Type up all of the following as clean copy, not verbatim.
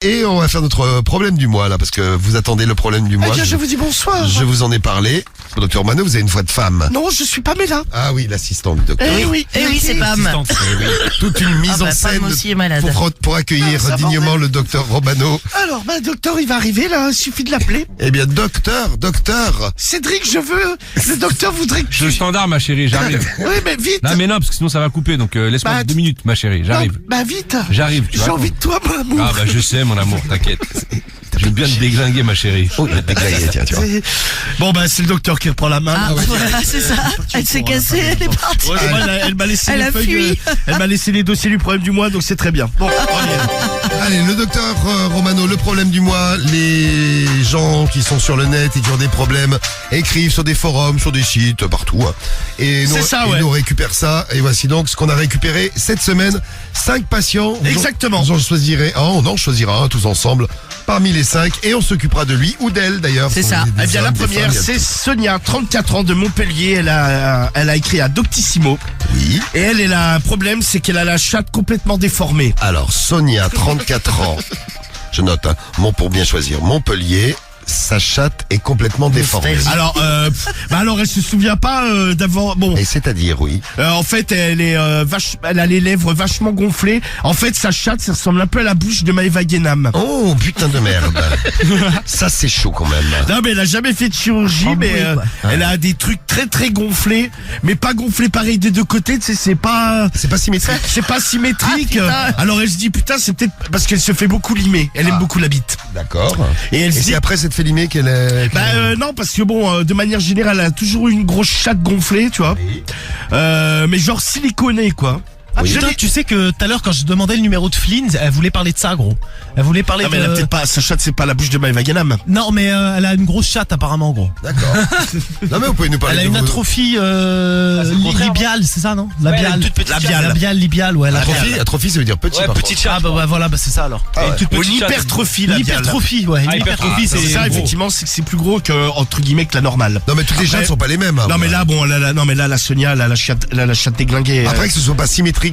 et on va faire notre problème du mois là, parce que vous attendez le problème du mois. Eh bien, je vous dis bonsoir. Je vous en ai parlé. Docteur Romano, vous avez une voix de femme. Non, je suis Pamela. Ah oui, l'assistante du docteur. Eh oui, c'est Pam. Toute une mise en scène Pam aussi est malade. pour accueillir Ah, ça dignement bordel. le docteur Romano. Alors, docteur, il va arriver là, il suffit de l'appeler. Eh bien, docteur. Cédric, le docteur voudrait que Je suis standard, ma chérie, j'arrive. Oui, mais vite. Non, mais non, parce que sinon ça va couper, donc laisse-moi Bah, 2 minutes, ma chérie, j'arrive. Non, vite. J'arrive, tu J'ai vois. envie de toi, mon amour. Ah bah je sais, mon amour, t'inquiète. Je vais bien te déglinguer, ma chérie. Oh, il a déglingué, tiens, tu vois. Bon, c'est le docteur qui reprend la main. Ah, voilà, c'est ça. Elle s'est cassée, elle est partie. Ouais, elle m'a laissé Elle les a feuilles, fui. elle m'a laissé les dossiers du problème du mois, donc c'est très bien. Bon, Allez, le docteur Romano, le problème du mois. Les gens qui sont sur le net et qui ont des problèmes écrivent sur des forums, sur des sites, partout. Hein. Et nous, C'est ça, et ouais. nous on récupère ça. Et voici donc ce qu'on a récupéré cette semaine. 5 patients. Exactement. On en choisira un tous ensemble parmi les 5 et on s'occupera de lui ou d'elle d'ailleurs. C'est Ce sont ça. des eh bien, la hommes, des première, femmes, c'est Sonia, 34 ans de Montpellier. Elle a écrit à Doctissimo. Oui. Et elle a un problème, c'est qu'elle a la chatte complètement déformée. Alors, Sonia, 34 ans. Je note, hein, pour bien choisir. Montpellier, sa chatte est complètement déformée. Alors, alors elle se souvient pas d'avoir. Bon, Et c'est-à-dire, oui. en fait, elle a les lèvres vachement gonflées. En fait, sa chatte, ça ressemble un peu à la bouche de Maëva Guénam. Oh, putain de merde. Ça, c'est chaud quand même. Non, mais elle a jamais fait de chirurgie, Oh, mais oui, quoi. elle a des trucs très très gonflés, mais pas gonflés pareil des deux côtés. Tu sais, c'est pas symétrique. c'est pas symétrique. Ah, putain. Alors elle se dit putain, c'est peut-être parce qu'elle se fait beaucoup limer. Elle aime beaucoup la bite. D'accord. Et elle se Et dit c'est après cette fait limer qu'elle est... non, parce que bon, de manière générale, elle a toujours eu une grosse chatte gonflée, tu vois. Mais genre siliconée, quoi. Oui. Je Putain, l'ai- tu sais que tout à l'heure quand je demandais le numéro de Flynn, elle voulait parler de ça, gros. Elle voulait parler Non, mais elle a de... peut-être pas, sa chatte, c'est pas la bouche de Maëva Guénam. Non, mais elle a une grosse chatte apparemment, gros. D'accord. Non, mais vous pouvez nous parler Elle a de une vos- atrophie libiale, c'est ça, non? Labiale. Labiale. Libiale, ouais. Atrophie, ça veut dire petit. par contre. Ah bah voilà, bah c'est ça alors. Ah ouais. Une hypertrophie, labiale. L'hypertrophie, ouais. Une hypertrophie, C'est ça, effectivement, c'est que c'est plus gros que, entre guillemets, que la normale. Non, mais toutes les Après- chattes sont pas les mêmes. hein. Non, mais là, bon, la Sonia, elle a la chatte déglinguée. Après que ce soit pas symétrique.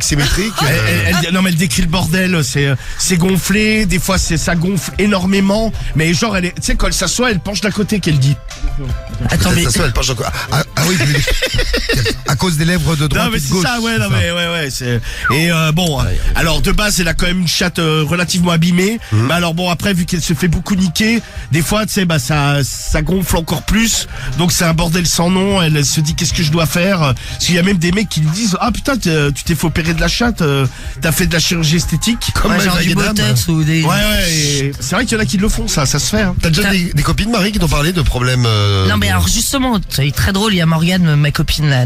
Non, mais elle décrit le bordel, c'est gonflé, des fois ça gonfle énormément, mais genre tu sais quand elle s'assoit, elle penche d'un côté qu'elle dit. Attends, mais Ça soit, elle penche encore. Ah oui, à cause des lèvres de droite Non mais et de c'est gauche. ça, ouais, non mais ouais, c'est et bon, alors de base elle a quand même une chatte relativement abîmée, mais alors bon après vu qu'elle se fait beaucoup niquer, des fois tu sais ça gonfle encore plus, donc c'est un bordel sans nom. Elle se dit qu'est-ce que je dois faire, parce qu'il y a même des mecs qui lui disent ah putain tu t'es fait opérer de la chatte, t'as fait de la chirurgie esthétique. Comme ouais, genre Maëva du Guénam. botox ou des... Ouais, et c'est vrai qu'il y en a qui le font, ça se fait. Hein. T'as déjà des copines, Marie, qui t'ont parlé de problèmes... Non mais alors justement, c'est très drôle, il y a Morgane, ma copine là,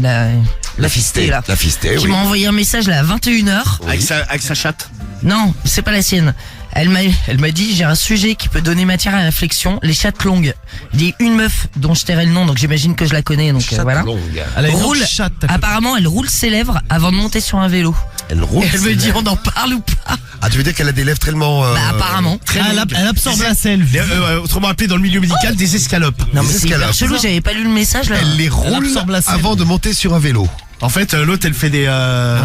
la fistée là, La fistée, qui oui. m'a envoyé un message là à 21h. Avec sa chatte. Non, c'est pas la sienne. Elle m'a dit j'ai un sujet qui peut donner matière à réflexion, les chattes longues. Il y a une meuf dont je tairai le nom, donc j'imagine que je la connais, donc voilà. Longue. Elle a une Roule, grosse chatte. apparemment elle roule ses lèvres avant de monter sur un vélo. Elle roule. Et elle me dit on en parle ou pas? Ah, tu veux dire qu'elle a des lèvres tellement... Bah apparemment. Elle absorbe la sel. Autrement appelé dans le milieu médical des escalopes. Non mais Des c'est hyper escalades. chelou, j'avais pas lu le message là. Elle les roule absorbe la selle. avant de monter sur un vélo. En fait, l'autre, elle fait des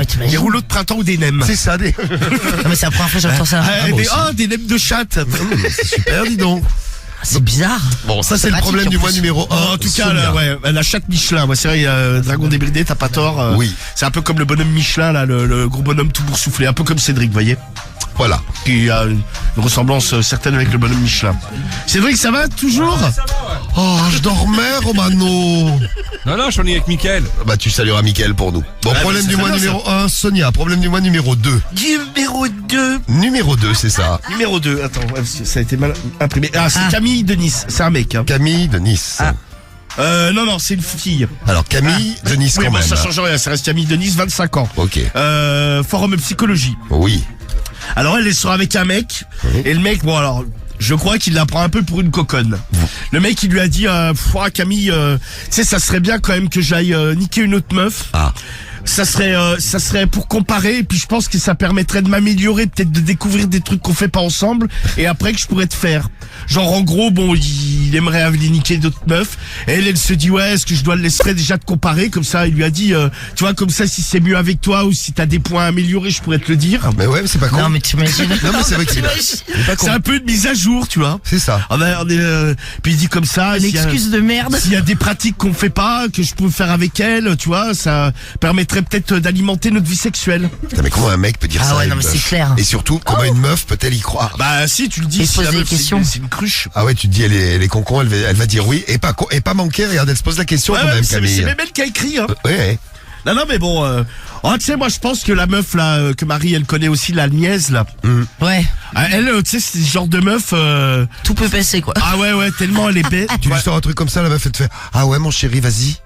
t'imagines rouleaux de printemps ou des nems. C'est ça, des... Non mais c'est la première fois que j'entends ça. Des nems de chatte. C'est super, dis donc. C'est bizarre. Bon, ça c'est le pratique, problème en du mois plus. numéro 1. En tout cas, là, ouais, la chatte Michelin. Ouais, c'est vrai, Dragon débridé, t'as pas tort. Oui. C'est un peu comme le bonhomme Michelin, là, le gros bonhomme tout boursouflé. Un peu comme Cédric, vous voyez. Voilà. Qui a une ressemblance certaine avec le bonhomme Michelin. Cédric, ça va toujours? Oh, je dormais, Romano. Non, je suis en ligne avec Mickaël. Bah, tu salueras Mickaël pour nous. Bon, problème du mois numéro 1, Sonia. Problème du mois numéro 2. Numéro 2. Numéro 2, c'est ça. Numéro 2. Attends, ouais, parce que ça a été mal imprimé. Ah, c'est Camille de Nice. C'est un mec, hein. Camille de Nice. Non, c'est une fille. Alors, Camille de Nice Oui, quand bon, même. ça change rien. Ça reste Camille de Nice, 25 ans. Ok. Forum psychologie. Oui. Alors elle sort avec un mec, et le mec, bon alors, je crois qu'il la prend un peu pour une coconne. Le mec, il lui a dit, Camille, tu sais, ça serait bien quand même que j'aille niquer une autre meuf. Ah. ça serait pour comparer, et puis je pense que ça permettrait de m'améliorer, peut-être de découvrir des trucs qu'on fait pas ensemble, et après que je pourrais te faire. Genre en gros, bon, il aimerait aller niquer d'autres meufs, et elle se dit ouais, est-ce que je dois le laisser déjà te comparer, comme ça, il lui a dit, tu vois, comme ça, si c'est mieux avec toi ou si t'as des points à améliorer, je pourrais te le dire. Mais ouais, mais c'est pas con. Non, mais t'imagines. Non, mais c'est vrai que c'est pas con. C'est un peu de mise à jour, tu vois. C'est ça. Puis il dit comme ça, Une excuse de merde. s'il y a des pratiques qu'on fait pas, que je peux faire avec elle, tu vois, ça permettrait peut-être d'alimenter notre vie sexuelle. Putain, mais comment un mec peut dire Ah ça à ouais, une non, mais meuf c'est clair. Et surtout, comment une meuf peut-elle y croire? Bah si, tu le dis, Et si pose la des meuf, questions. c'est une cruche. Ah ouais, tu te dis, elle est con, elle va dire oui, et pas manquer, regarde, elle se pose la question Ouais, quand ouais, même, c'est Camille. même elle qui a écrit, hein. Ouais. Non, mais bon, tu sais, moi, je pense que la meuf, là, que Marie, elle connaît aussi, la nièce, là. Ouais, Elle, tu sais, c'est ce genre de meuf, tout peut passer, quoi. ah ouais, tellement elle est bête. Tu lui sors un truc comme ça, la meuf, elle te fait, ah ouais, mon chéri, vas-y.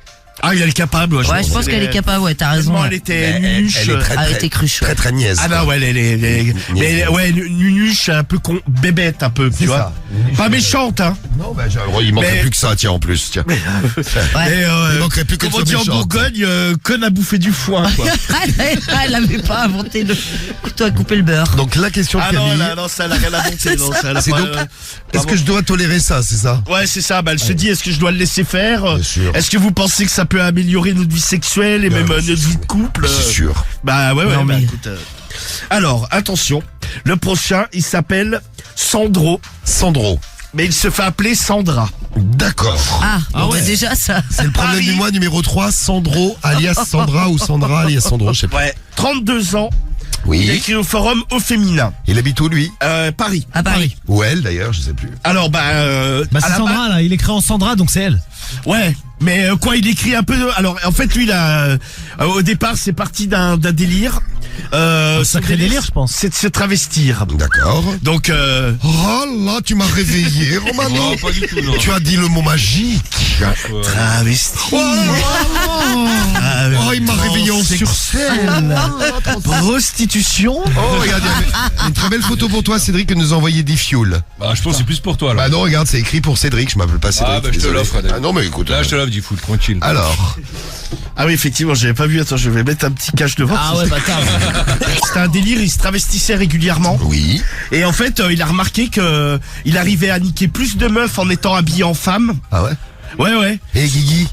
Ah, elle est capable, Ouais, je pense qu'elle est capable, ouais, t'as raison. Tellement Ouais. elle était Elle nunuche. est très, Ah, elle très, était cruche, ouais. très niaise. Ah non, ouais, elle est mais ouais, nunuche, un peu bébête, un peu, tu vois. Pas méchante, hein. Non, bah, il manquerait Mais- plus que ça, tiens, en plus, tiens. Ouais. Et, Il manquerait plus qu'elle comment soit on dit en méchante. Bourgogne, conne à bouffer du foin, quoi. Elle avait pas inventé le couteau à couper le beurre. Donc, la question de Ah non, Camille, non, ça n'a rien inventé, non, ça n'a c'est pas, donc, est-ce que je dois tolérer ça, c'est ça? Ouais, c'est ça, bah, elle se dit, est-ce que je dois le laisser faire? Bien sûr. Est-ce que vous pensez que ça peut améliorer notre vie sexuelle et Bien, même bien notre sûr. vie de couple? C'est sûr. Bah ouais, Non, bah mais- écoute. Alors, attention, le prochain, il s'appelle Sandro, Sandro. mais il se fait appeler Sandra. D'accord. Ah, bon, ouais. bah, déjà, ça. C'est le problème Paris. du mois numéro 3, Sandro, alias Sandra ou Sandra, alias Sandro, je sais pas. Ouais, 32 ans, il a Oui. écrit au forum au féminin. Il habite où, lui? Paris. À Paris. Ou elle, d'ailleurs, je sais plus. Alors, Bah à c'est la Sandra là, il écrit en Sandra donc c'est elle. Ouais, mais quoi, il écrit un peu. Alors, en fait, lui, là, au départ, c'est parti d'un délire. Sacré son délire, je pense. C'est de se travestir. D'accord. Donc, Oh là, tu m'as réveillé, Romano. Non, pas du tout, non. Tu as dit le mot magique. travesti. Oh, il m'a réveillé en surcelle. Prostitution. Oh, regarde, il y a une très belle photo pour toi, Cédric, que nous a envoyé Diffioul. Bah, je pense que c'est plus pour toi, là. Bah non, regarde, c'est écrit pour Cédric, je m'appelle pas Cédric. Ah, bah, je te désolé. l'offre, Adèle. Ah non, mais écoute. Là, je te lave du foot, tranquille. Alors, Ah oui, effectivement, j'avais pas vu. Attends, je vais mettre un petit cache devant. Ah ouais bâtard. C'était un délire, il se travestissait régulièrement. oui. Et en fait, il a remarqué que il arrivait à niquer plus de meufs en étant habillé en femme. Ah ouais. Ouais. Et Guigui.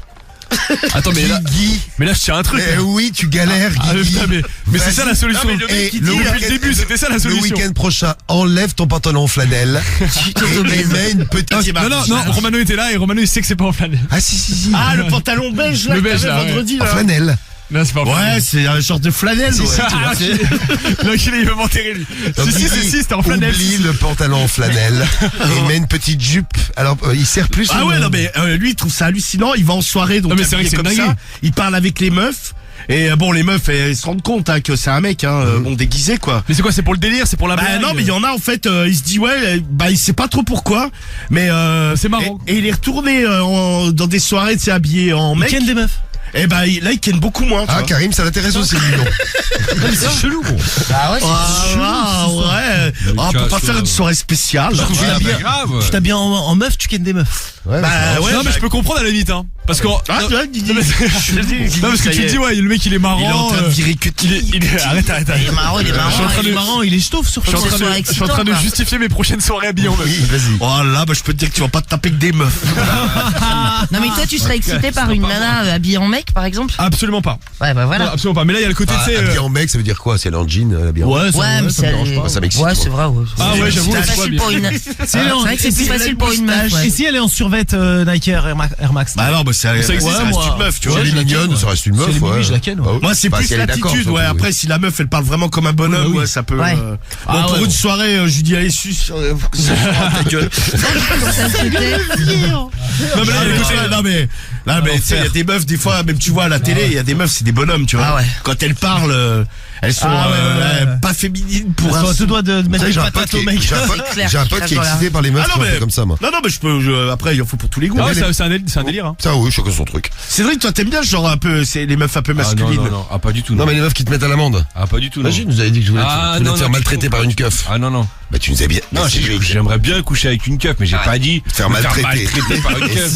Attends, mais là, Guigui. mais là, je tiens un truc. Eh oui, tu galères, Ah, Guigui. putain, mais c'est ça la solution. Non, mais le mec, Et il dit, Depuis week-end- le début, c'était ça la Le solution. week-end prochain, enlève ton pantalon en flanelle. Tu Et t'auto-baises. mets une petite. Non, non, Romano était là et Romano il sait que c'est pas en flanelle. Ah si. Ah, le pantalon beige là, Le que beige, t'avais là, ouais. vendredi En là. flanelle. Non, c'est pas en flanelle. Ouais, c'est un genre de flanelle. Si, ouais. si, tu vois, c'est- Donc il veut m'enterrer lui. Donc, Si, Guigui, c'était en flanelle. Oublie le pantalon en flanelle et mets une petite jupe. Alors, il sert plus. Ah ou ouais, non mais lui il trouve ça hallucinant, il va en soirée donc Non, mais c'est vrai habillé que c'est comme une ça, dinguerie. il parle avec les meufs et bon les meufs elles se rendent compte hein, que c'est un mec hein, bon déguisé quoi. Mais c'est quoi, c'est pour le délire, c'est pour la Bah blague. non mais il y en a en fait il se dit ouais bah il sait pas trop pourquoi mais C'est marrant. et il est retourné dans des soirées de s'est habillé en mec Ken des meufs. et bah là il ken beaucoup moins. tu Ah, vois. Karim, ça l'intéresse aussi, dis donc. C'est chelou. Ah ouais, c'est Ah ouais, on peut pas faire une soirée spéciale. Genre, tu Ouais, t'habilles bah, grave. tu t'habilles en meuf, tu ken des meufs. Ouais, Bah ouais. Non, mais je peux comprendre à la limite, hein. Parce que. Ah non, tu vois Guigui. non, parce que tu te dis, ouais, le mec il est marrant. il est en train de virer que Arrête. Il est marrant, il est marrant. Je suis en train Il est de- marrant, il est ch'tauve sur Je suis en train de- je suis en train de justifier mes prochaines soirées habillées en meuf. Oui, vas-y. Oh là bah je peux te dire que tu vas pas te taper que des meufs. Non mais toi tu serais excité par une nana habillée en mec par exemple? Absolument pas. Ouais bah Non, voilà. absolument pas. Mais là il y a le côté, Ah, tu sais. habillé en mec, ça veut dire quoi? C'est elle en jean, habillé en Ouais, Ouais mais ça me c'est dérange pas, ça m'excite, ouais moi. c'est vrai ouais. Ah ouais, j'avoue, C'est je vois facile bien. pour une. C'est vrai que c'est plus facile pour une meuf. Et Ouais. si elle est en survêt Nike Air Max. Bah non bah ça existe, reste moi. une meuf tu vois. Elle est je la ken, mignonne, ouais. ça reste une meuf, Si elle est ouais. mimi, je la ken, ouais. Bah oui. Moi c'est Bah, plus si elle est d'accord, l'attitude surtout, ouais oui. après si la meuf elle parle vraiment comme un bonhomme Oui, oui. ouais ça peut Ouais. bon Ah pour ouais, une ouais. soirée je lui dis allez suce ta gueule. Ça me fait- Non mais là, mais tu sais il y a des meufs des fois même tu vois à la télé il y a des meufs c'est des bonhommes tu vois. Ah ouais. Quand elles parlent elles sont Ah ouais, ouais. pas féminines pour Parce un qu'on te doit de Tu mettre sais, des patates au mec. j'ai un pote- C'est clair, j'ai un je pote qui est crache dans excité par les meufs Ah non, qui ont fait mais- comme ça, moi. Non mais après il en faut pour tous les goûts. Ah ouais, Mais c'est un délire, hein. Ça, oui, chacun son truc. Cédric toi t'aimes bien ce genre un peu c'est les meufs un peu Ah, non, masculines. non. Ah, pas du tout. Non, mais les meufs qui te mettent à l'amende. Ah, pas du tout, non. Vas-y, nous avez dit que tu voulais Ah, te non, faire non, maltraiter par une keuf. Ah, non. Bah tu nous as bien. Non, mais Cédric, j'aimerais bien coucher avec une keuf, mais j'ai pas dit faire me maltraiter. par une keuf.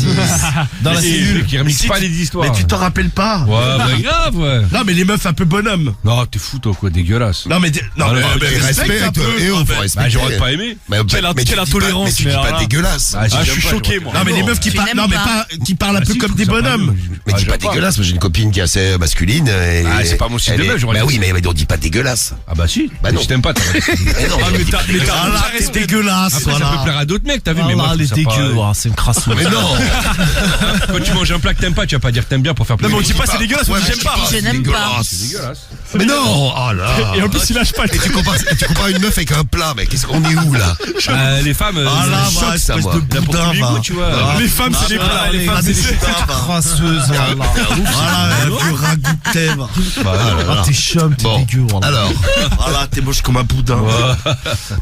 Dans la cellule. Qui remixent Mais pas si les histoires. Mais tu t'en rappelles pas? Ouais, bah grave, ouais. Non, mais les meufs un peu bonhommes. Non, t'es fou, toi, quoi, dégueulasse. Non, mais non, mais Respecte un peu. et on faut Bah, respecter. j'aurais pas aimé. Mais Quelle mais tu dis pas- intolérance, mais tu dis mais pas alors là. dégueulasse. Ah, Ah, je suis choqué, moi. Non, mais les meufs qui Tu parlent, n'aimes non, mais pas. qui parlent un peu comme des bonhommes. Mais dis pas dégueulasse, moi j'ai une copine qui est assez masculine. Ah, c'est pas mon style elle de est- meuf, j'aurais Bah dit. oui, mais on dit pas dégueulasse. Ah bah si. Bah non. Je t'aime pas, toi. Mais non, Ah, mais t'as Ah là, t'es dégueulasse, Après, ça peut voilà. plaire à d'autres mecs, t'as vu, Ah mais moi, là, je les trouve ça dégueux, pas- ouais, c'est une crasseuse. Mais non. Quand tu manges un plat que t'aimes pas, tu vas pas dire que t'aimes bien pour faire Non, mais on plaisir. dit pas c'est dégueulasse, on Ouais, dit mais j'aime pas. Je n'aime pas. C'est dégueulasse. Mais non. Oh là. Et en plus, il lâche pas. Et tu compares une meuf avec un plat, mais qu'est-ce qu'on est où là? Les femmes, Ah là, choque, va, ça, espèce moi. de il y a pour boudin, tous les va. goûts, tu vois. Les femmes, c'est des plats. Les femmes, c'est des crasseuse, voilà. Voilà, un vieux ragoût de thèvre. Ah, t'es chum, t'es Bon. dégueu, voilà. Alors, Voilà, t'es moche comme un boudin.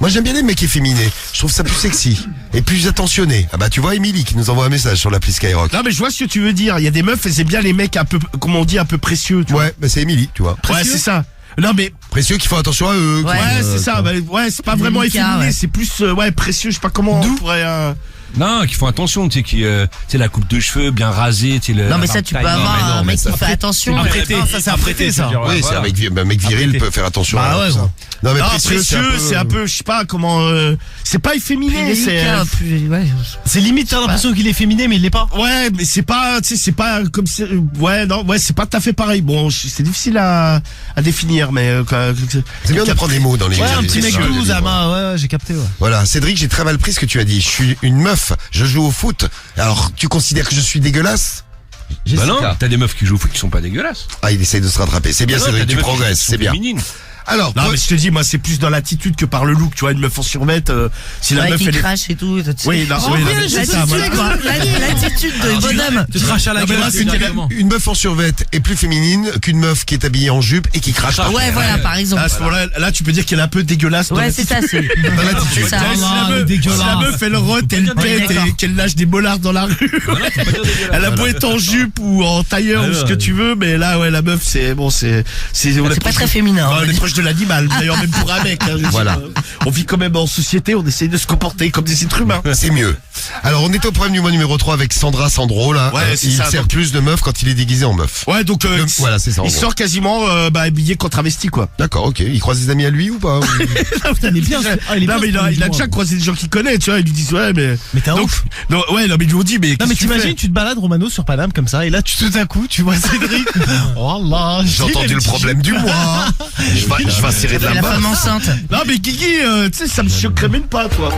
moi j'aime bien les mecs efféminés. Je trouve ça plus sexy et plus attentionné. Ah bah tu vois Émilie qui nous envoie un message sur l'appli Skyrock. Non, mais je vois ce que tu veux dire. Il y a des meufs et c'est bien les mecs un peu, comment on dit, un peu précieux, tu vois. Ouais, bah c'est Émilie, tu vois. Ouais, c'est ça. Non, mais, Précieux qui font attention à eux. Ouais. ouais, c'est ça. Bah, ouais, c'est pas vraiment Délicat, efféminé, ouais. c'est plus, ouais, précieux. Je sais pas comment on pourrait, Non, qui font attention, tu sais, tu sais, la coupe de cheveux bien rasée, tu sais, le. Non, mais ça, tu peux taille. avoir mais non, un mais mec ça qui fait attention. Apprêté. Ça, c'est apprêté, ça. Oui, c'est un mec viril Apprêté. peut faire attention Bah à ouais, ça. gros. Non mais non, précieux, c'est un peu, je sais pas comment, c'est pas efféminé, c'est, Délicat, plus- ouais. C'est limite, t'as l'impression qu'il est féminin, mais il l'est pas. ouais, mais c'est pas, tu sais, c'est pas comme, ouais, non, ouais, c'est pas tout à fait pareil. Bon, c'est difficile à définir, mais, C'est bien d'apprendre des mots dans les Ouais, un petit mec dans les loose, livres. Ama, ouais, j'ai capté, ouais. Voilà, Cédric, j'ai très mal pris ce que tu as dit. Je suis une meuf, je joue au foot. Alors, tu considères que je suis dégueulasse? Bah non, t'as des meufs qui jouent au foot qui sont pas dégueulasses. Ah, il essaye de se rattraper. C'est bien, Ah non, Cédric, t'as des tu meufs qui progresses, sont c'est bien. féminines. Alors, non, mais je te dis, moi, c'est plus dans l'attitude que par le look, tu vois, une meuf en survette, si la Ouais, meuf, qui elle est, crache et tout. oui, non, oui, non, mais c'est ça, voilà. L'attitude de bonhomme. Tu te craches à la non, mais gueule, là, c'est directement. une meuf en survette est plus féminine qu'une meuf qui est habillée en jupe et qui crache pas. Ouais, voilà, par exemple. À ce moment-là, là, tu peux dire qu'elle est un peu dégueulasse. dans Ouais, l'attitude. c'est ça, c'est. C'est ça. Si la Ah, meuf- dégueulasse. si la meuf, elle rote, elle dire pète dégueulasse. et qu'elle lâche des bollards dans la rue. Elle a beau être en jupe ou en tailleur ou ce que tu veux, mais là, ouais, la meuf, c'est, bon, c'est pas très féminin, Non, on va on est dire. proche de l'animal, d'ailleurs, même pour un mec, hein, je veux dire, Voilà. on vit quand même en société, on essaye de se comporter comme des êtres humains. C'est mieux. Alors, on était au problème du mois numéro 3 avec Sandro, là. Ouais, c'est il ça, sert donc. plus de meufs quand il est déguisé en meuf. Ouais, donc, Voilà, c'est ça, en il gros. sort quasiment, habillé contre travesti, quoi. D'accord, ok. Il croise des amis à lui ou pas? Il est bien. Ah, il est Non, bien, mais ce premier il a mois. déjà croisé des gens qu'il connaît, tu vois, ils lui disent, ouais, mais. Mais t'es un Donc, ouf. non, ouais, non, mais ils lui ont dit, mais. Non, mais qu'est-ce que tu t'imagines, fais tu te balades, Romano, sur Paname, comme ça, et là, tout d'un coup, tu vois Cédric. Oh là, J'ai entendu le problème du mois. Je vais serrer de C'est la la main. femme enceinte. Non, mais Guigui, tu sais, ça me choquerait même pas, toi.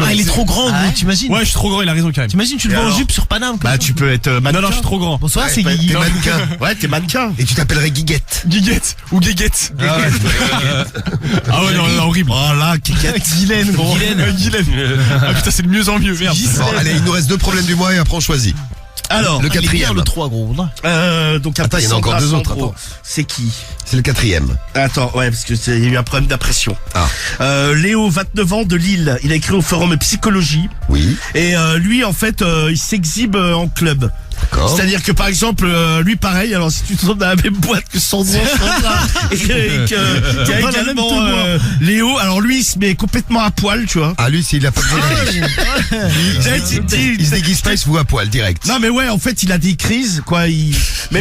Ah, il est trop grand, Ah gros, ouais t'imagines? Ouais, je suis trop grand, il a raison, Karim. T'imagines, tu le Et vois en alors jupe sur Paname, comme Bah, ça. tu peux être mannequin. Non, non, je suis trop grand. Bonsoir, Ouais, c'est Guigui. t'es mannequin. Ouais, t'es mannequin. Et tu t'appellerais Guiguette. Guiguette ou Guiguette. Ah ouais, non, non, horrible. Oh là, Guylaine, gros. Guylaine. Ah putain, c'est de mieux en mieux, merde. Bon, allez, il nous reste 2 problèmes du mois et après on choisit. Alors, Le Il est bien, quatrième. le 3, gros. donc Attends, après il y en a encore Sandra 2 autres, Sandro, attends. c'est qui? C'est le 4e. Attends, ouais, parce que il y a eu un problème d'impression. Ah. Léo, 29 ans, de Lille. Il a écrit au forum Psychologie. Oui. Et lui, en fait, il s'exhibe en club. D'accord. C'est-à-dire que par exemple, lui pareil, alors si tu te trouves dans la même boîte que Sandro, et qu'il y a Dans la même également tenue. Léo, alors lui il se met complètement à poil, tu vois. Ah, lui, s'il a pas besoin il se déguise pas, il se fout à poil, direct. Non mais ouais, en fait il a des crises, quoi. Même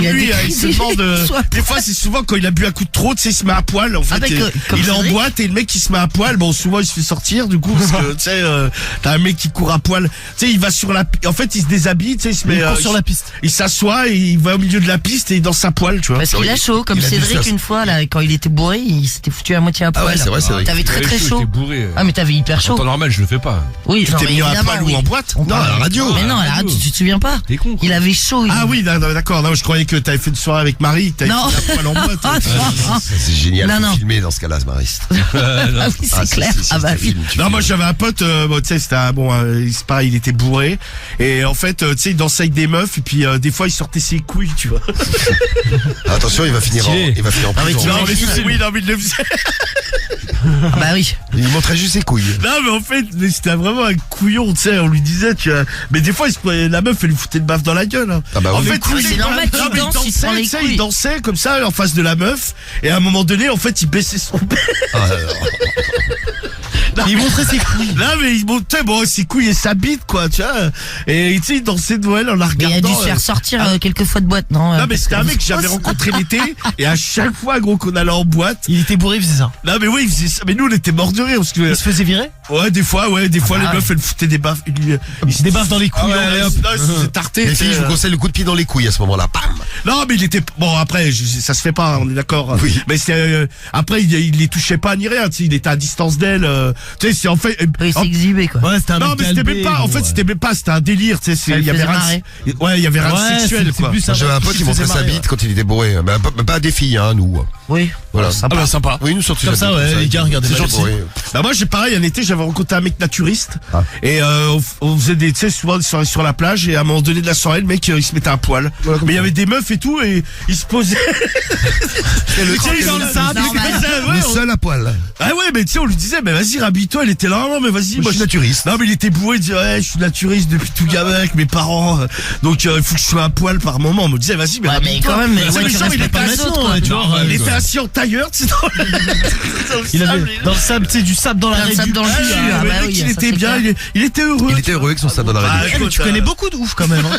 Il a lui, des il crises, se demande. il soit à Des fois c'est souvent quand il a bu un coup de trop, tu sais, il se met à poil. En fait, mais et- comme il est en Cédric. boîte et le mec il se met à poil. Bon, souvent il se fait sortir du coup parce que tu sais, t'as un mec qui court à poil. Tu sais, il va sur la. En fait, il se déshabille, tu sais, il se met. Il court sur la piste. Il s'assoit et il va au milieu de la piste et il danse à poil, tu vois. Parce qu'il a chaud, comme il a du Cédric sauce. une fois, là, quand il était bourré, il s'était foutu à moitié à Ah poil. ouais, c'est vrai, Cédric. T'avais très très T'es chaud. bourré. Ah, mais t'avais hyper En chaud. temps normal, je le fais pas. Oui, Tu non, t'es mais mis à évidemment, poil oui. ou en boîte? On Non, à la radio. Mais non, à la radio, tu te souviens pas? T'es con, quoi. Il avait chaud. Ah oui, d'accord. Non, je croyais que t'avais fait une soirée avec Marie. T'avais Non. fait à poil en boîte. Ah, non. C'est génial. Non, faut non. filmer dans ce cas-là, Mariste. Ah oui, c'est si, clair. si, si, Ah bah tu oui. filmes, tu Non, filmes. moi j'avais un pote, bon, tu sais, c'était un bon, c'est pareil, il était bourré et en fait, tu sais, il dansait avec des meufs et puis des fois il sortait ses couilles, tu vois. Attention, il va finir en Stylé. prison. Non, mais t'imagines- oui, non, mais il le faisait. Ah bah oui. Il montrait juste ses couilles. Non, mais en fait, c'était vraiment un couillon, tu sais, on lui disait, mais des fois, la meuf, elle lui foutait une baffe dans la gueule. Hein. Ah bah En oui. fait, c'est normal, tu non, mais danses, il te prend les tu sais, couilles. il dansait comme ça, en face de la meuf, et à un moment donné, en fait, il baissait son Ah, Il montrait ses couilles. Là, mais il montait, bon, ses couilles et sa bite, quoi, tu vois. Et tu sais, il dansait de Noël en la Mais il a regardant. dû se faire sortir quelques fois de boîte, non Non, mais parce c'était un que- mec que j'avais rencontré l'été, et à chaque fois, gros, qu'on allait en boîte. Il était bourré, il faisait ça. Non, mais oui, il faisait ça. Mais nous, on était morts de rire, parce que, Il se faisait virer. ouais, des fois, les Ah, meufs, elles foutaient des baffes. Il se débasse dans les couilles. Non, il se faisait tarter. les tu sais. filles, je vous conseille le coup de pied dans les couilles à ce moment-là. Bam. Non, mais il était bon. Après, ça se fait pas, on est d'accord. Oui. Mais c'était après, il les touchait pas ni rien. Tu sais, il était à distance d'elle. Tu sais, c'est en fait. Il s'est exhibé, quoi. Ouais, c'était un Non, mec mais c'était galbé, même pas. En gros, fait, c'était même pas. C'était un délire. Tu sais, Elle il y avait faisait rien. marrer. Ouais, il y avait rien Ouais, de sexuel, c'est quoi. plus ça. J'avais un pote qui montrait sa bite quand il était bourré. Mais pas à des filles, hein, nous. Oui. Voilà. Sympa. Ah bah sympa. Oui, nous sortons Comme ça, ouais, les gars, regardez C'est pas les gentil. Bah moi j'ai pareil un été j'avais rencontré un mec naturiste Ah. et on faisait des tu sais souvent sur la plage et à un moment donné de la soirée le mec il se mettait à poil Voilà, comme mais il y ça. avait des meufs et tout et il se posait le Tu sais, dans le sable, normal. il faisait, ouais, Le seul à poil. ah ouais mais tu sais on lui disait mais vas-y rhabille-toi il était là non mais vas-y Moi, je suis naturiste. non mais il était bourré il disait ouais je suis naturiste depuis tout gamin avec mes parents donc il faut que je sois à poil par moment on me disait vas-y mais Ouais, mais rhabille-toi. quand même, mais Tu sais, ouais, le tu genre, il respectes était pas assis, les autres, quoi. tu vois. il était assis en tailleur tu sais dans le Il sable, avait dans le sable, tu sais, du sable dans la Plein de raie sable du dans le cul. cul, Ah, ah mais bah le mec, oui, il ça, était c'est bien, clair. il était heureux. Il était heureux avec son sable dans la Ah, réduction. Eh, mais tu connais beaucoup de ouf quand même. Hein.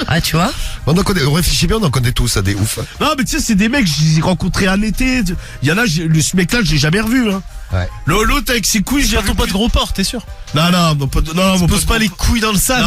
Ah, tu vois. On réfléchit bien, on en connaît tous à des ouf. Non, mais tu sais, c'est des mecs, je les ai rencontrés un été. Il y en a, ce mec-là, je l'ai jamais revu. Hein. Ouais. L'autre avec ses couilles, C'est j'ai pas ton pote gros porc, t'es sûr? Non, mon pote, non, mon Pose pote- pas les couilles dans le sable.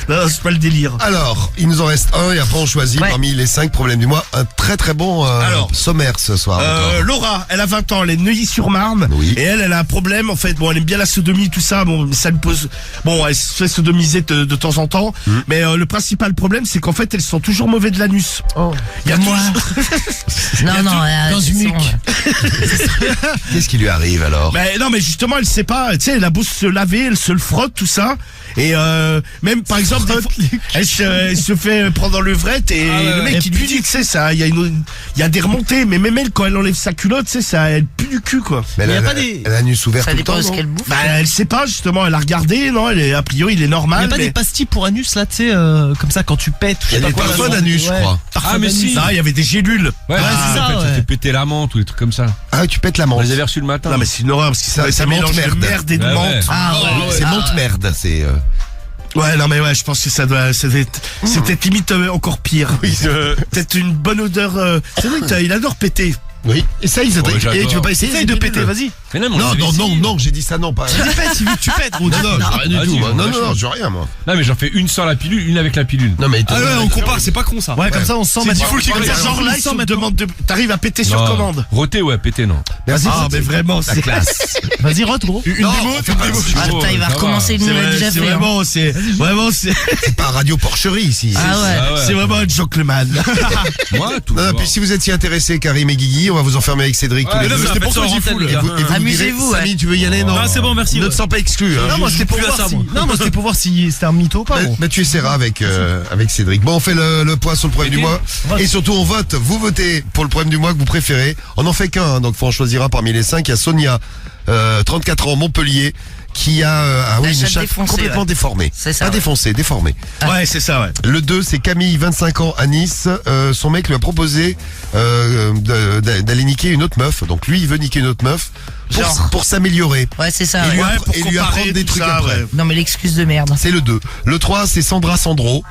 Non, c'est pas le délire. Alors, il nous en reste un et après on choisit Ouais. parmi les 5 problèmes du mois un très très bon Alors, sommaire ce soir. encore. Laura, elle a 20 ans, elle est de Neuilly-sur-Marne. Oui. Et elle a un problème, en fait. Bon, elle aime bien la sodomie, tout ça. Bon, ça lui pose. Bon, elle se fait sodomiser de temps en temps. Mais le principal problème, c'est qu'en fait, elles sont toujours mauvais de l'anus. Il y a Moi. toujours- Non, non, dans c'est une bon, nuque. ouais. Qu'est-ce qui lui arrive alors? Mais non, mais justement, elle sait pas. Tu sais, elle a beau se laver, elle se le frotte, tout ça. Et même par exemple, des fois, elle se fait prendre dans levrette et le mec Elle il lui dit, tu sais, ça, il y a des remontées. Mais même elle, quand elle enlève sa culotte, tu sais, ça, elle pue du cul, quoi. Mais y a elle, pas des- elle a l'anus ouvert Ça tout le dépend temps. de ce non qu'elle bouffe. Bah, elle sait pas justement. Elle a regardé, non, a priori, il est Il normal. y a pas mais- des pastilles pour anus là, tu sais, comme ça quand tu pètes. ou je Il y sais a pas des quoi, parfums là, d'anus, je ouais. crois. Ah, mais si. Non, il y avait des gélules. Ouais, c'est ça, en fait, ouais. ça fait péter la menthe ou des trucs comme ça. Ah, tu pètes la On menthe. les avait reçus le matin. Non, mais c'est une horreur parce que Ça ça monte mélange de merde. merde et de Ouais, menthe. ouais. Ah, ouais. C'est monte merde, c'est. Ouais, non, mais ouais, je pense que ça doit être, c'est peut-être limite encore pire. Peut-être une bonne odeur. C'est vrai qu'il adore péter. Oui. Essaye, Cédric. Ouais, j'adore. Et tu veux pas essayer Essaye de péter, vas-y. Mais non, mais on Non, les avait non, non, essayés. non, j'ai dit ça, non, pas. Vas-y, pète, si tu pètes, gros. Non, non, j'ai rien du Vas-y, tout. moi. bon, Non, non, vachement. non, j'ai rien, moi. Non, mais j'en fais une sans la pilule, une avec la pilule. Non, mais. Ah ouais, on compare, c'est pas con ça. Ouais, comme ça on se sent C'est maintenant. difficile Comme comme ça, ça. genre là, ils te demandent de, t'arrives à péter sur Non. commande. Roté, ouais, pété, non. Merci, Ah, mais Cédric. vraiment, La c'est classe. Vas-y, rote, gros. Une Non, démo, on fait une pas démo. ça. Ah, putain, il va ça va. recommencer, il C'est nous l'a vrai, déjà c'est fait. hein. vraiment, c'est, C'est pas Radio Porcherie ici. Ah ouais. Ah ouais. c'est vraiment un gentleman. Moi, tout. Non, non, puis si vous êtes si intéressés, Karim et Guigui, on va vous enfermer avec Cédric tous Ouais, les là, deux. c'était pour ça, j'y fous, Et là. vous nous Amusez-vous, direz, ouais. Samy, tu veux y aller, non? Ah, c'est bon, merci, Ne ouais. te sens pas exclu, hein. Non, moi c'était pour plus à voir ça, si. moi. Non, moi c'était pour voir si c'était un mytho ou pas, gros. Mais tu essaieras avec Cédric. Bon, on fait le point sur le problème du mois. Vote. Et surtout, on vote. Vous votez pour le problème du mois que vous préférez. On n'en fait qu'un, hein, donc faut en choisir un parmi les 5. Il y a Sonia, 34 ans, Montpellier, qui a La une chatte chatte défoncée, complètement ouais. déformée. C'est ça, Pas ouais. défoncée, déformée. Ouais, c'est ça, ouais. Le 2, c'est Camille, 25 ans, à Nice. Son mec lui a proposé d'aller niquer une autre meuf. Donc lui, il veut niquer une autre meuf Genre. pour s'améliorer. Ouais, c'est ça. Et lui, ouais. Ouais, pour et lui comparer apprendre des tout trucs ça, après. ouais. Non, mais l'excuse de merde. C'est le 2. Le 3, c'est Sandra Sandro.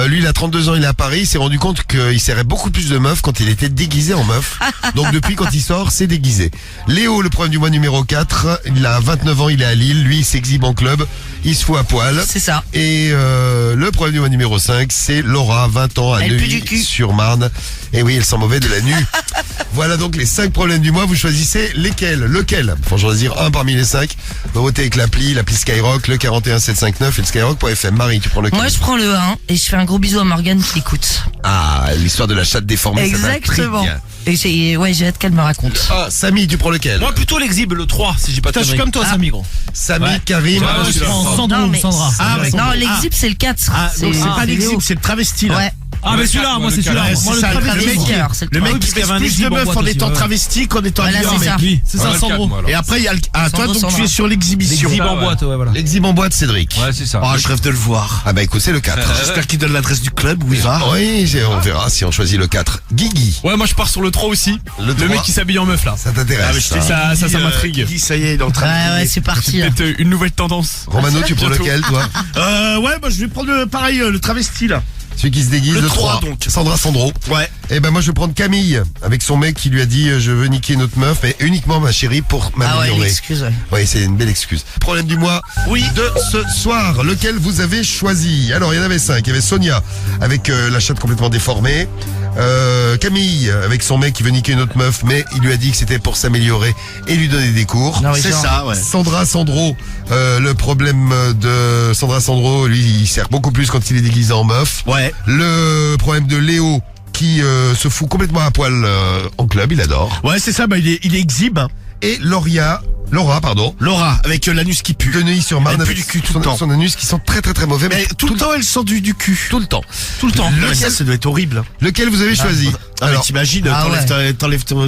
Lui, il a 32 ans, il est à Paris. Il s'est rendu compte qu'il serrait beaucoup plus de meufs quand il était déguisé en meuf. Donc depuis, quand il sort, c'est déguisé. Léo, le problème du mois numéro 4. Il a 29 ans, il est à Lille. Lui, il s'exhibe en club. Il se fout à poil. C'est ça. Et le problème du mois numéro 5, c'est Laura, 20 ans, à Elle pue du cul. Neuilly-sur-Marne. Et oui, elle sent mauvais de la nuit. Voilà donc les 5 problèmes du mois. Vous choisissez lesquels. Lequel? Faut choisir un parmi les 5. Vous votez avec l'appli Skyrock, le 41759 et le skyrock.fm. Marie, tu prends lequel? Moi, je prends le 1 et je fais un gros bisou à Morgane qui l'écoute. Ah, l'histoire de la chatte déformée, Exactement. ça m'intrigue. Et j'ai hâte qu'elle me raconte. Ah, Samy, tu prends lequel? Moi plutôt l'exhibe, le 3, si j'ai pas de Putain, je suis conneries. comme toi, Samy, gros. Samy, Ouais. Karim. Ouais, Je prends Sandro Non, ou mais- Sandra. Ah, mais Non, l'exip, c'est le 4. Ah, donc c'est pas l'exhibe, c'est le travesti, là. Ouais. Ah, mais celui-là, moi, c'est celui-là. Ouais, Moi, c'est ça, travesti, le mec, alors, c'est le le mec travesti. qui qu'il y baisse avait un plus de exhibe en meufs boîte en aussi, étant ouais. travesti qu'en étant Voilà, habillé en c'est ça. mec. Oui, c'est ça, Dans le Sandro. cadre, moi, alors. Et après, il y a toi, Sandro, donc tu Sandra. es sur l'exhibition. Exhibe en ouais. boîte, ouais, voilà. L'exhibe en boîte, Cédric. Ouais, c'est ça. Oh, je rêve de le voir. Ah bah écoute, c'est le 4. J'espère qu'il donne l'adresse du club où il va. Oui, on verra si on choisit le 4. Guigui, Ouais, moi, je pars sur le 3 aussi. Le Le 3. mec qui s'habille en meuf, là. ça t'intéresse ça m'intrigue. Guigui, ça y est, il est en train Ouais, de... ouais, c'est parti. là. Peut-être une nouvelle tendance. Romano, tu prends Bientôt. lequel, toi? Ouais, bah je vais prendre pareil, le travesti là. Celui qui se déguise, Le le 3, 3. donc. Sandra Sandro. Ouais. Eh ben moi je vais prendre Camille, avec son mec qui lui a dit je veux niquer notre meuf, mais uniquement ma chérie pour Ah ouais, m'améliorer. l'excuse, ouais. Oui, c'est une belle excuse. Problème du mois de ce soir, lequel vous avez choisi? Alors, il y en avait 5. Il y avait Sonia, avec la chatte complètement déformée. Camille, avec son mec qui veut niquer une autre meuf, mais il lui a dit que c'était pour s'améliorer et lui donner des cours. Non, mais C'est genre, ça, ouais. Sandra Sandro, le problème de Sandra Sandro, lui, il sert beaucoup plus quand il est déguisé en meuf. Ouais. Le problème de Léo, qui se fout complètement à poil en club, il adore. Ouais, c'est ça, bah il est exhibe. Hein. Et Laura, pardon, Laura, avec l'anus qui pue. de Neuilly-sur-Marne, Elle pue avec du cul tout le temps. son anus qui sent très très très mauvais. Mais tout le temps, elle sort du cul. Tout le temps. Tout le temps. Lequel- Ça doit être horrible. Lequel vous avez choisi? Alors, Alors, t'imagines, Ah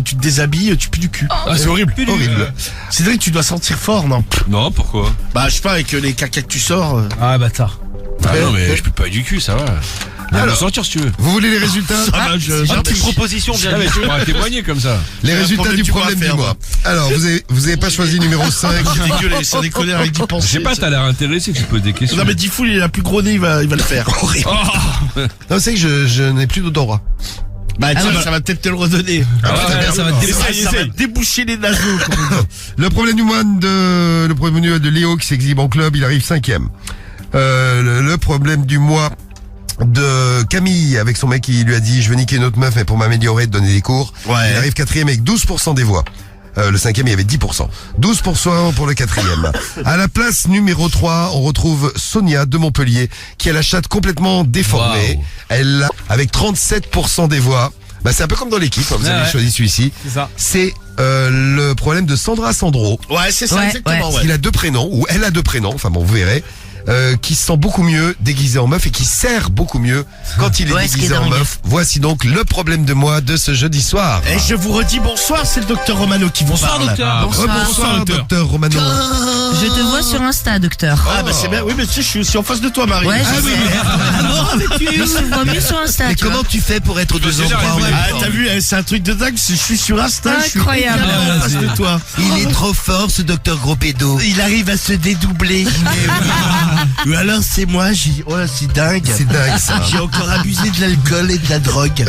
tu te déshabilles, tu pues du cul. Ah, c'est horrible. horrible. Cédric, tu dois sentir fort, non? Non, pourquoi? Bah, je sais pas, avec les caca que tu sors. Ah, bâtard. Ah non, mais je peux pas du cul, ça va. Viens me sortir si tu veux. Vous voulez les résultats? Ça va, Petite proposition, bien Ah, mais tu pourras témoigner comme ça. Les un résultats problème du du mois problème à du faire, mois. moi. Alors, vous avez pas choisi numéro 5. C'est dégueulasse, sans déconner avec d'y Je penser. sais pas, t'as l'air intéressé que tu te poses des questions. Non mais Diffoul, il a plus gros nez, il va le faire. Horrible. Non, c'est que je n'ai plus d'odorat. Bah tiens, oui. ça va peut-être te le redonner. Ah ouais, ça va te déboucher. Ça va déboucher les naseaux. comme on dit. Le problème du mois de Léo qui s'exhibe en club, il arrive 5e. Le problème du mois de Camille avec son mec qui lui a dit je veux niquer une autre meuf mais pour m'améliorer te donner des cours. Ouais. Il arrive 4e avec 12% des voix. Le 5e il y avait 10%. 12% pour le 4e. À la place numéro 3, on retrouve Sonia de Montpellier qui a la chatte complètement déformée. Waouh. Elle a avec 37% des voix. Bah c'est un peu comme dans l'équipe, hein, vous Ah avez ouais. choisi celui-ci. C'est ça. C'est le problème de Sandra Sandro. Ouais, c'est ça Ouais, exactement. Ouais. Il a 2 prénoms, ou elle a 2 prénoms, enfin bon, vous verrez, qui se sent beaucoup mieux déguisé en meuf et qui sert beaucoup mieux quand il est Ouais, ce qui déguisé est en dingue. meuf. Voici donc le problème de moi de ce jeudi soir. Et je vous redis bonsoir, c'est le docteur Romano qui vous Bonsoir, parle. docteur. Bonsoir, docteur Romano. Je te vois sur Insta, docteur. Ah bah c'est bien, oui mais tu sais, je suis aussi en face de toi Marie. Ouais, Ah je oui, sais. Je te vois mieux sur Insta, Mais tu vois. comment tu fais pour être deux déjà endroits en réveillé. même Ah temps? t'as vu, c'est un truc de dingue, je suis sur Insta, je suis Incroyable. complètement en face de toi. Il est trop fort ce docteur gros pédo. Il arrive à se dédoubler. Ou alors c'est moi, j'ai dit, oh là c'est dingue. C'est dingue ça. J'ai encore abusé de l'alcool et de la drogue.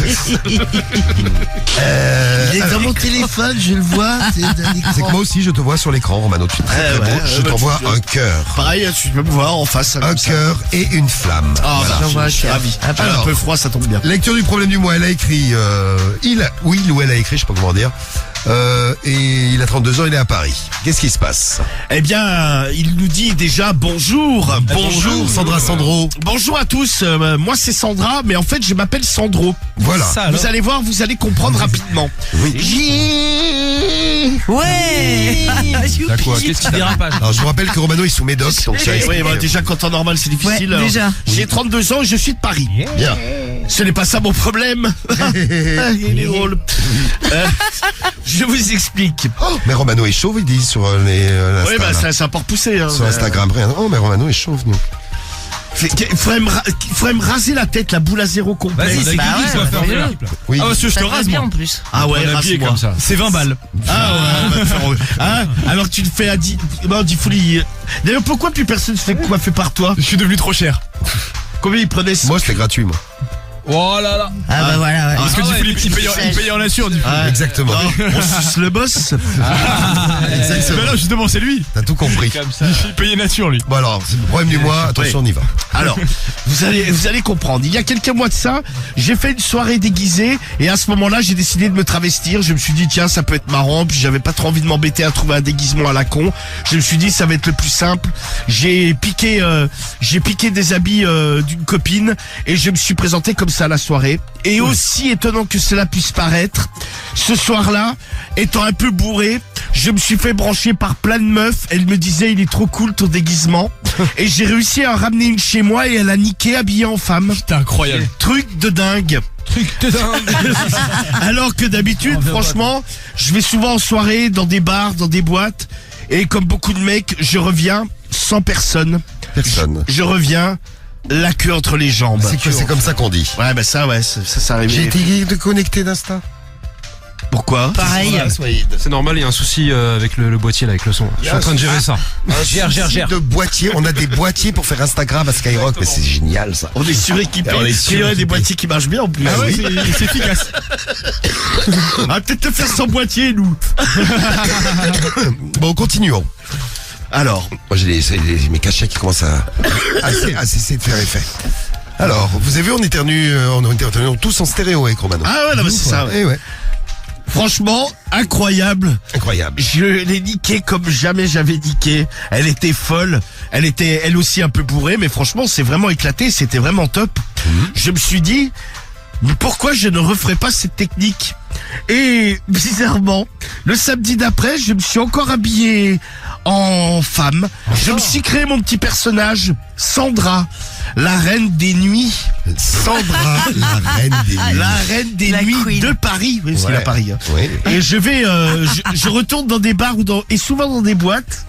Il est dans mon téléphone, je le vois. C'est un C'est que écran. moi aussi je te vois sur l'écran Romano, tu es très très Ouais, beau. ouais, Je bah, t'envoie tu- un cœur. Pareil, tu peux me voir en face. Un cœur et une flamme. Ah, Voilà. bah, J'envoie je suis un ravi. cœur. Ah, Alors. un peu froid, ça tombe bien. Lecture du problème du mois, elle a écrit, il ou elle a écrit, je sais pas comment dire, et il a 32 ans, il est à Paris. Qu'est-ce qui se passe? Eh bien, il nous dit déjà bonjour. Bonjour Sandra Sandro. Bonjour à tous. Moi, c'est Sandra, mais en fait, je m'appelle Sandro. Voilà. Ça, alors. Vous allez voir, vous allez comprendre rapidement. Oui. Ouais. T'as quoi? Qu'est-ce qui Dérapage. Alors je vous rappelle que Romano est sous médoc, donc ça Oui, explique. bah, déjà, quand en normal, c'est difficile. Ouais, Alors, déjà. J'ai 32 ans et je suis de Paris. Bien. Ce n'est pas ça mon problème. Il est drôle. Je vous explique. Oh, mais Romano est chauve, ils disent sur les Oui, bah, ça a pas repoussé. Hein. sur Instagram. Rien. Oh, mais Romano est chauve, nous. Il faudrait me raser la tête, la boule à zéro complète. Vas-y, c'est Bah Guigui ouais, qui va faire fais-le. l'équipe, là. Oui. Ah, monsieur, je Ça te te rase, bien moi. en plus. Ah ouais, On est habillé rase-moi. comme ça. C'est 20 balles. Ah ouais, hein, alors tu le fais à 10. Non, 10 folies. D'ailleurs, pourquoi plus personne se fait coiffer par toi? Je suis devenu trop cher. Combien il prenait Moi, c'était gratuit, moi. Oh là là. Ah bah voilà, ouais. Parce que du Philippe, il paye en nature, du coup. Exactement. On suce le boss. Exactement. Mais là, justement, c'est lui. T'as tout compris. Comme ça. Il payait nature, lui. Bon alors, c'est le problème du mois. Attention, on y va. Alors, vous allez comprendre. Il y a quelques mois de ça, j'ai fait une soirée déguisée et à ce moment-là, j'ai décidé de me travestir. Je me suis dit tiens, ça peut être marrant. Puis j'avais pas trop envie de m'embêter à trouver un déguisement à la con. Je me suis dit ça va être le plus simple. J'ai piqué des habits d'une copine et je me suis présenté comme ça la soirée. Et aussi étonnant que cela puisse paraître, ce soir-là, étant un peu bourré, je me suis fait brancher par plein de meufs. Elles me disaient, il est trop cool ton déguisement. Et j'ai réussi à en ramener une chez moi et à la niquer habillée en femme. Putain, incroyable. Truc de dingue. Alors que d'habitude, franchement, je vais souvent en soirée, dans des bars, dans des boîtes. Et comme beaucoup de mecs, je reviens sans personne. Personne. Je reviens la queue entre les jambes. C'est comme ça qu'on dit. Ouais, bah ça arrive. J'ai été connecté d'Insta. Pourquoi? Pareil. C'est normal, il y a un souci avec le boîtier, là, avec le son. Je suis en train de gérer ça. Gère. De boîtiers. On a des boîtiers pour faire Instagram à Skyrock, mais c'est génial ça. On est suréquipé. On est Il y aurait des boîtiers qui marchent bien en plus. Ah ouais, c'est efficace. On va peut-être te faire sans boîtier, nous. Bon, continuons. Alors, Moi j'ai mes cachets qui commencent à cesser de faire effet. Alors, vous avez vu, on éternue tous en stéréo avec Romano. ah ouais, non, mais c'est ça. Ouais. Eh ouais. Franchement, incroyable. Incroyable. Je l'ai niqué comme jamais j'avais niqué. Elle était folle. Elle était elle aussi un peu bourrée, mais franchement, c'est vraiment éclaté. C'était vraiment top. Je me suis dit, mais pourquoi je ne referais pas cette technique? Et bizarrement, le samedi d'après, je me suis encore habillé en femme. Je me suis créé mon petit personnage, Sandra, la reine des nuits. Sandra, la reine des nuits. La reine des La nuits queen. de Paris. Oui, c'est Ouais. la Paris. Hein. Oui. Et je vais, je retourne dans des bars et souvent dans des boîtes.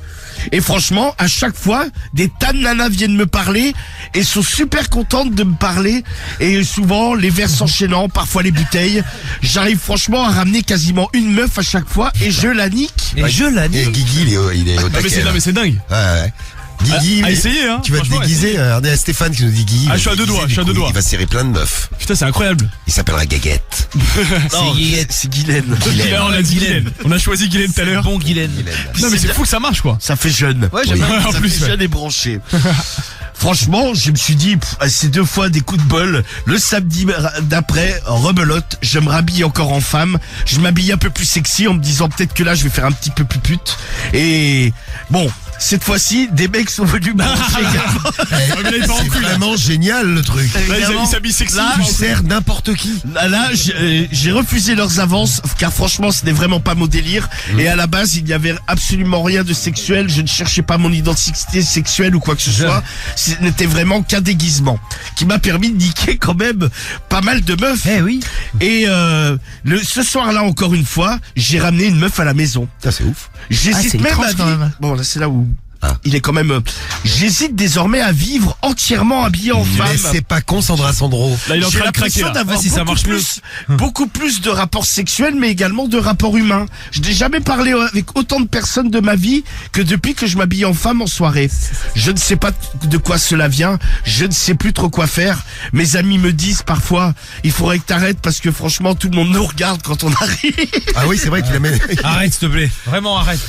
Et franchement, à chaque fois, des tas de nanas viennent me parler et sont super contentes de me parler. Et souvent, les verres s'enchaînant, parfois les bouteilles. J'arrive franchement à ramener quasiment une meuf à chaque fois et je la nique. Et je la Et dis. Guigui, il est au taquet. Non, mais c'est dingue. Ouais. Guigui, À essayer, hein. tu vas te Franchement, déguiser. Regardez à Stéphane qui nous dit Guigui. Ah, il va je suis à se deux déguiser, doigts, du je suis à coup, deux doigts. Il va serrer plein de meufs. Putain, c'est incroyable. Il s'appellera Gaguette. Non, c'est Guylaine. Là, on a dit Guylaine. On a choisi Guylaine tout à l'heure. Bon Guylaine. Non, mais c'est fou que ça marche, quoi. Ça fait jeune. Ouais, j'aime bien. En Ça plus, fait ouais. jeune et branché. Franchement, je me suis dit, c'est 2 fois des coups de bol. Le samedi d'après, rebelote, je me rhabille encore en femme. Je m'habille un peu plus sexy en me disant peut-être que là, je vais faire un petit peu plus pute. Et bon, cette fois-ci, des mecs sont venus me brancher également. mais là, il part en C'est couille, là. vraiment génial le truc. Là, Évidemment. il s'habille sexy. Là, Tu sers n'importe qui. Là, j'ai refusé leurs avances, car franchement, ce n'est vraiment pas mon délire. Et à la base, il n'y avait absolument rien de sexuel. Je ne cherchais pas mon identité sexuelle ou quoi que ce soit. Ce n'était vraiment qu'un déguisement, qui m'a permis de niquer quand même pas mal de meufs. Eh oui. Et ce soir-là, encore une fois, j'ai ramené une meuf à la maison. Ça c'est ouf. J'hésite c'est même étrange, à quand vivre. même. Bon, là, c'est là où Ah. il est quand même. J'hésite désormais à vivre entièrement habillé en Mais femme. c'est pas con, Sandra Sandro. Là, il est en J'ai train de craquer, l'impression là. d'avoir Ouais, si ça marche beaucoup plus de rapports sexuels, mais également de rapports humains. Je n'ai jamais parlé avec autant de personnes de ma vie que depuis que je m'habille en femme en soirée. Je ne sais pas de quoi cela vient. Je ne sais plus trop quoi faire. Mes amis me disent parfois, il faudrait que t'arrêtes parce que franchement, tout le monde nous regarde quand on arrive. Ah oui, c'est vrai qu'il amène. Arrête, s'il te plaît. Vraiment, arrête.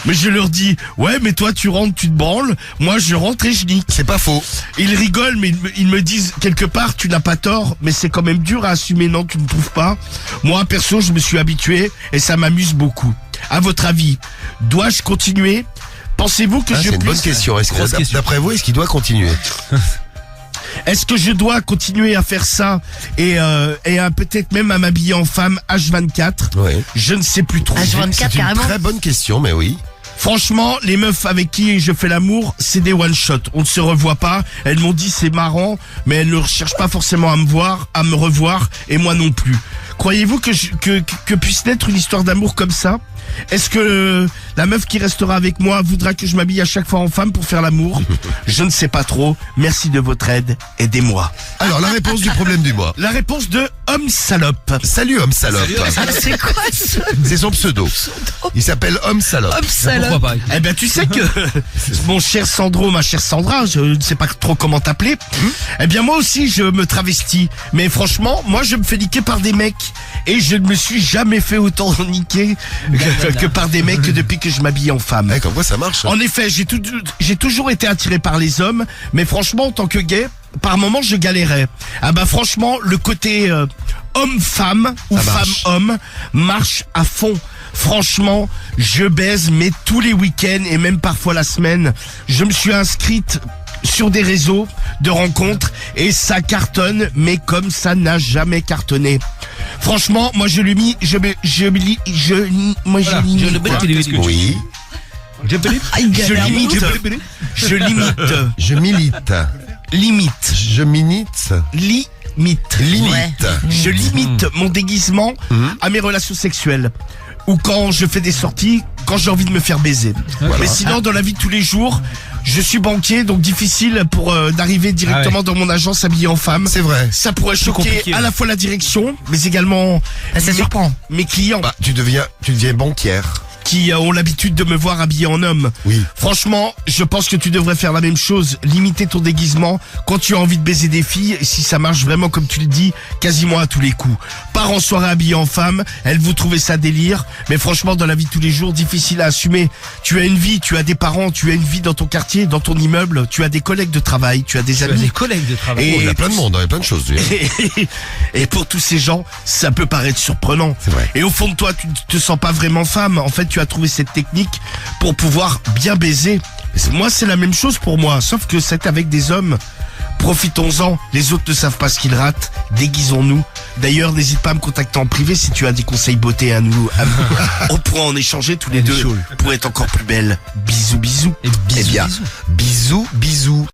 Mais je leur dis, ouais, mais toi, tu rentres, tu te branles. Moi, je rentre et je nique. C'est pas faux. Ils rigolent, mais ils me disent quelque part, tu n'as pas tort, mais c'est quand même dur à assumer, non, tu ne trouves pas? Moi, perso, je me suis habitué et ça m'amuse beaucoup. À votre avis, dois-je continuer? Pensez-vous que Ah, je c'est une bonne puisse... question. Grosse question. D'après vous, est-ce qu'il doit continuer? Est-ce que je dois continuer à faire ça et à peut-être même à m'habiller en femme H24? Oui. Je ne sais plus trop. H24 C'est une carrément. très bonne question, mais oui. Franchement, les meufs avec qui je fais l'amour, c'est des one-shot. On ne se revoit pas. Elles m'ont dit c'est marrant, mais elles ne recherchent pas forcément à me voir, à me revoir, et moi non plus. Croyez-vous que puisse naître une histoire d'amour comme ça? Est-ce que la meuf qui restera avec moi voudra que je m'habille à chaque fois en femme pour faire l'amour? Je ne sais pas trop. Merci de votre aide. Aidez-moi. Alors, la réponse du problème du mois. La réponse de homme salope. Salut, homme salope. Ah, c'est quoi ça? C'est son pseudo. Il s'appelle homme salope. Hop, salope. Pourquoi pas? Eh ben tu sais que mon cher Sandro, ma chère Sandra, je ne sais pas trop comment t'appeler. Eh bien moi aussi je me travestis. Mais franchement, moi je me fais niquer par des mecs. Et je ne me suis jamais fait autant niquer que par des mecs depuis que je m'habille en femme. Ouais, comme quoi ça marche. En effet, j'ai toujours été attiré par les hommes, mais franchement, en tant que gay, par moments, je galérais. Ah bah franchement, le côté homme-femme ou Ça marche. femme-homme marche à fond. Franchement, je baise, mais tous les week-ends et même parfois la semaine. Je me suis inscrite sur des réseaux de rencontres et ça cartonne, mais comme ça n'a jamais cartonné. Franchement, moi je lui mis, je limite. Oui. Ah, il Je galère limite. beaucoup. Je limite. Je milite. Limite. Je minite. Limite. Limite. Ouais. Je limite mon déguisement à mes relations sexuelles. Ou quand je fais des sorties, quand j'ai envie de me faire baiser. Mais sinon, dans la vie de tous les jours, je suis banquier, donc difficile pour d'arriver directement dans mon agence habillé en femme. C'est vrai. Ça pourrait choquer compliqué, à là. la fois la direction, mais également Ah, ça surprend. mes clients Bah, tu deviens banquière. qui ont l'habitude de me voir habillé en homme. Oui. Franchement, je pense que tu devrais faire la même chose, limiter ton déguisement quand tu as envie de baiser des filles, et si ça marche vraiment comme tu le dis, quasiment à tous les coups. Pars en soirée habillé en femme, elles vous trouvez ça délire, mais franchement dans la vie de tous les jours, difficile à assumer. Tu as une vie, tu as des parents, tu as une vie dans ton quartier, dans ton immeuble, tu as des collègues de travail, tu as des amis. Des collègues de travail. Oh, il y a plein de monde, il y a plein de choses. lui. Et pour tous ces gens, ça peut paraître surprenant. C'est vrai. Et au fond de toi, tu ne te sens pas vraiment femme. En fait, tu as trouvé cette technique pour pouvoir bien baiser. Moi, c'est la même chose pour moi, sauf que c'est avec des hommes. Profitons-en. Les autres ne savent pas ce qu'ils ratent. Déguisons-nous. D'ailleurs, n'hésite pas à me contacter en privé si tu as des conseils beauté à nous. On pourra en échanger tous les deux pour être encore plus belle. Bisous, bisous. Eh bien, bisous, bisous.